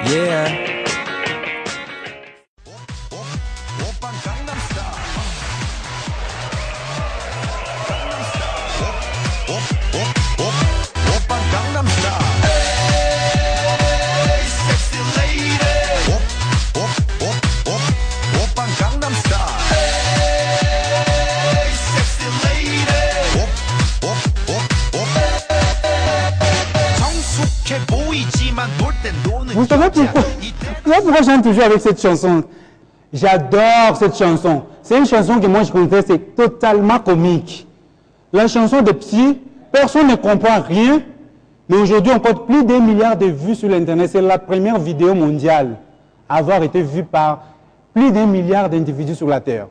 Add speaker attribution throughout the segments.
Speaker 1: Yeah.
Speaker 2: Vous savez pourquoi j'aime toujours avec cette chanson? J'adore cette chanson. C'est une chanson que moi je connais, c'est totalement comique. La chanson de Psy, personne ne comprend rien, mais aujourd'hui on compte plus d'1 milliard de vues sur l'internet. C'est la première vidéo mondiale à avoir été vue par plus d'1 milliard d'individus sur la Terre.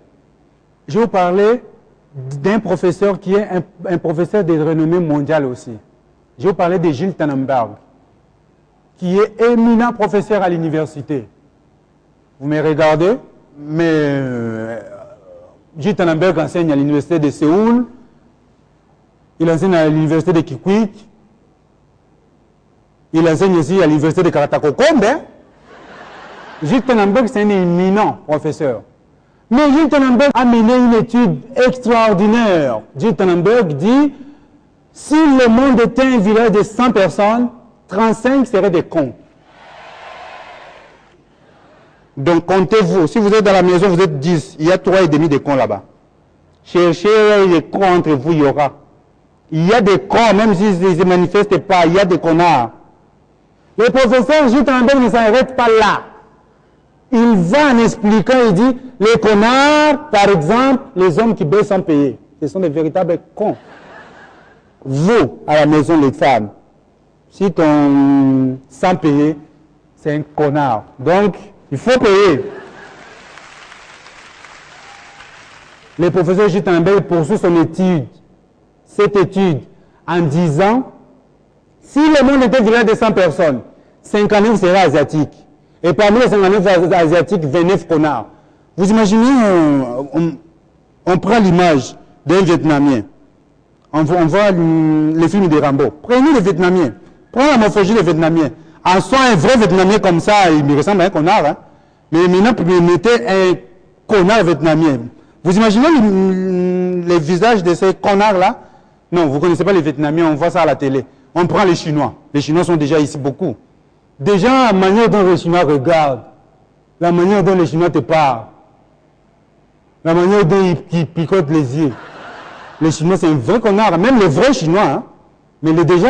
Speaker 2: Je vais vous parler d'un professeur qui est un professeur de renommée mondiale aussi. Je vais vous parler de Gilles Tannenberg, qui est éminent professeur à l'université. Vous me regardez, mais Gilles Tannenberg enseigne à l'université de Séoul, il enseigne à l'université de Kikwik, il enseigne aussi à l'université de Karatakokombe. Gilles Tannenberg, c'est un éminent professeur. Mais Gilles Tannenberg a mené une étude extraordinaire. Gilles Tannenberg dit, si le monde était un village de 100 personnes, 35 seraient des cons. Donc comptez-vous, si vous êtes dans la maison, vous êtes 10, il y a 3,5 de cons là-bas. Cherchez les cons entre vous, il y aura. Il y a des cons, même s'ils ne se manifestent pas, il y a des connards. Le professeur Gilles Tannenberg ne s'arrête pas là. Il va en expliquant, il dit, les connards, par exemple, les hommes qui baissent sans payer, ce sont des véritables cons. Vous, à la maison, les femmes, si ton sans payer, c'est un connard. Donc, il faut payer. Le professeur Gilles Tannenberg poursuit son étude, cette étude, en disant, si le monde était village de 100 personnes, 59 seraient asiatiques. Et parmi les 59 asiatiques, 29 connards. Vous imaginez, on prend l'image d'un Vietnamien. On voit les films de Rambo. Prenez les Vietnamiens. Prenez la morphologie des Vietnamiens. En soi, un vrai Vietnamien comme ça, il me ressemble à un connard. Hein? Mais maintenant, vous mettez un connard vietnamien. Vous imaginez les visages de ces connards-là? Non, vous ne connaissez pas les Vietnamiens, on voit ça à la télé. On prend les Chinois. Les Chinois sont déjà ici beaucoup. Déjà, la manière dont les Chinois regardent, la manière dont les Chinois te parlent, la manière dont ils picotent les yeux. Les Chinois, c'est un vrai connard, même les vrais Chinois. Hein? Mais il est déjà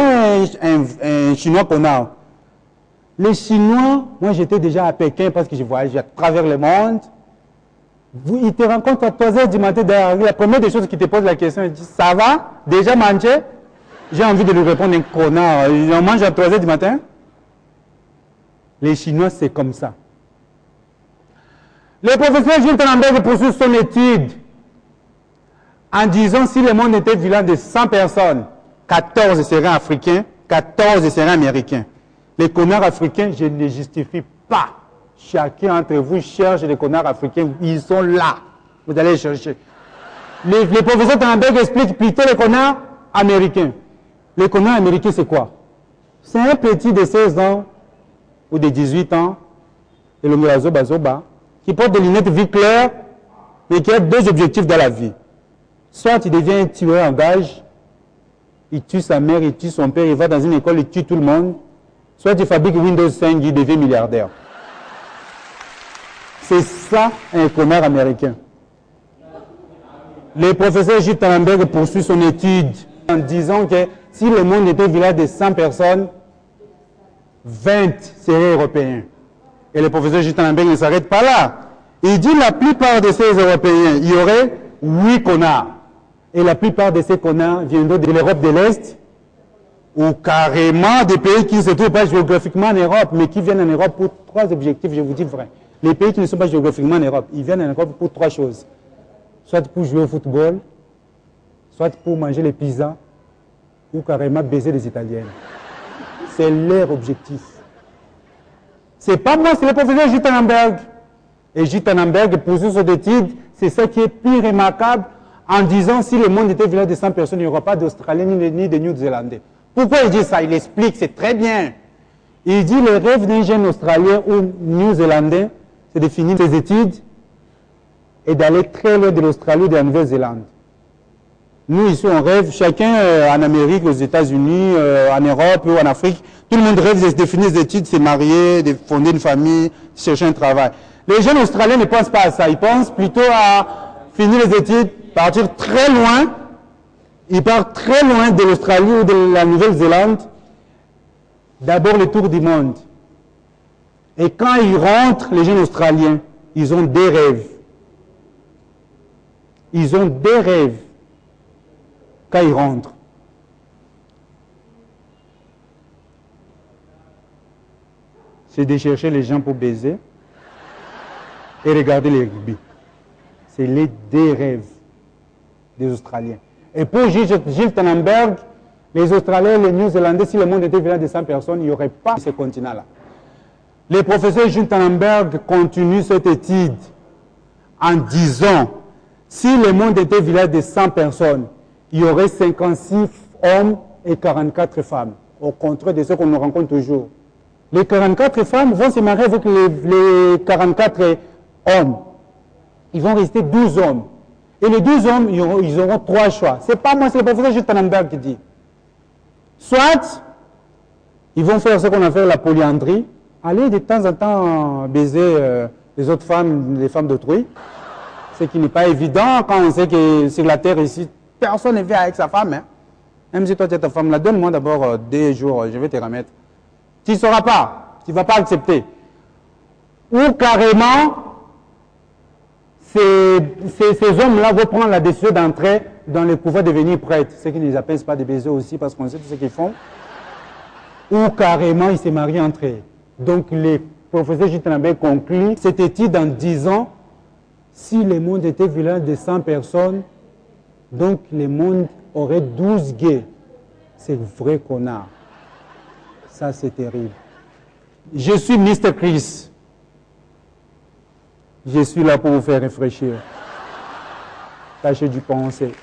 Speaker 2: un Chinois connard. Les Chinois, moi j'étais déjà à Pékin parce que je voyage à travers le monde. Ils te rencontrent à 3 h du matin derrière. La première des choses qui te pose la question, ils disent, ça va? Déjà mangé? J'ai envie de lui répondre, un connard. On mange à 3 h du matin? Les Chinois, c'est comme ça. Le professeur Gilles Tannenberg poursuit son étude en disant si le monde était village de 100 personnes, 14 seraient africains, 14 seraient américains. Les connards africains, je ne les justifie pas. Chacun d'entre vous cherche les connards africains, ils sont là. Vous allez les chercher. Le professeur Tannenberg explique plutôt les connards américains. Les connards américains, c'est quoi? C'est un petit de 16 ans ou de 18 ans, et le Zoba, qui porte des lunettes vie claire, mais qui a 2 objectifs dans la vie. Soit il devient un tueur en gage, il tue sa mère, il tue son père, il va dans une école, il tue tout le monde. Soit il fabrique Windows 5, il devient milliardaire. C'est ça un connard américain. Le professeur Gilles Tannenberg poursuit son étude en disant que si le monde était village de 100 personnes, 20 seraient européens. Et le professeur Gilles Tannenberg ne s'arrête pas là. Il dit la plupart de ces Européens, il y aurait 8 connards. Et la plupart de ces connards viendront de l'Europe de l'Est, ou carrément des pays qui ne se trouvent pas géographiquement en Europe, mais qui viennent en Europe pour 3 objectifs, je vous dis vrai. Les pays qui ne sont pas géographiquement en Europe, ils viennent en Europe pour 3 choses. Soit pour jouer au football, soit pour manger les pizzas, ou carrément baiser les Italiennes. C'est leur objectif. C'est pas moi, c'est le professeur Gilles Tannenberg. Et Gilles Tannenberg poursuit son étude, c'est ça qui est plus remarquable, en disant si le monde était village de 100 personnes, il n'y aura pas d'Australiens ni de New-Zélandais. Pourquoi il dit ça? Il explique, c'est très bien. Il dit le rêve d'un jeune Australien ou Néo-Zélandais, c'est de finir ses études et d'aller très loin de l'Australie ou de la Nouvelle-Zélande. Nous, ici, on rêve, chacun en Amérique, aux États-Unis, en Europe ou en Afrique, tout le monde rêve de finir ses études, de se marier, de fonder une famille, de chercher un travail. Les jeunes Australiens ne pensent pas à ça, ils pensent plutôt à finir les études, partir très loin. Ils partent très loin de l'Australie ou de la Nouvelle-Zélande. D'abord le tour du monde. Et quand ils rentrent, les jeunes Australiens, ils ont des rêves. Ils ont des rêves quand ils rentrent. C'est de chercher les gens pour baiser et regarder les rugby. C'est les des rêves des Australiens. Et pour Gilles Tannenberg, les Australiens, les Néo-Zélandais, si le monde était village de 100 personnes, il n'y aurait pas ce continent-là. Le professeur Gilles Tannenberg continue cette étude en disant, si le monde était village de 100 personnes, il y aurait 56 hommes et 44 femmes, au contraire de ce qu'on nous rencontre toujours. Les 44 femmes vont se marier avec les 44 hommes. Ils vont rester 12 hommes. Et les 12 hommes, ils auront 3 choix. Ce n'est pas moi, c'est le professeur Gilles Tannenberg qui dit. Soit, ils vont faire ce qu'on appelle la polyandrie, aller de temps en temps baiser les autres femmes, les femmes d'autrui. Ce qui n'est pas évident quand on sait que sur la terre ici, personne ne vient avec sa femme. Hein. Même si toi tu es ta femme, là, donne-moi d'abord 2 jours, je vais te remettre. Tu ne sauras pas, tu ne vas pas accepter. Ou carrément, ces hommes-là vont prendre la décision d'entrer dans le pouvoir de devenir prêtres. Ce qui ne les apaise pas de baiser aussi parce qu'on sait tout ce qu'ils font. Ou carrément, ils se marient entre eux. Donc, le professeur Gilles Tannenberg conclut cette étude en disant si le monde était village de 100 personnes, donc le monde aurait 12 gays. C'est vrai connard. Ça, c'est terrible. Je suis Mr. Chris. Je suis là pour vous faire réfléchir. Tâchez d'y penser.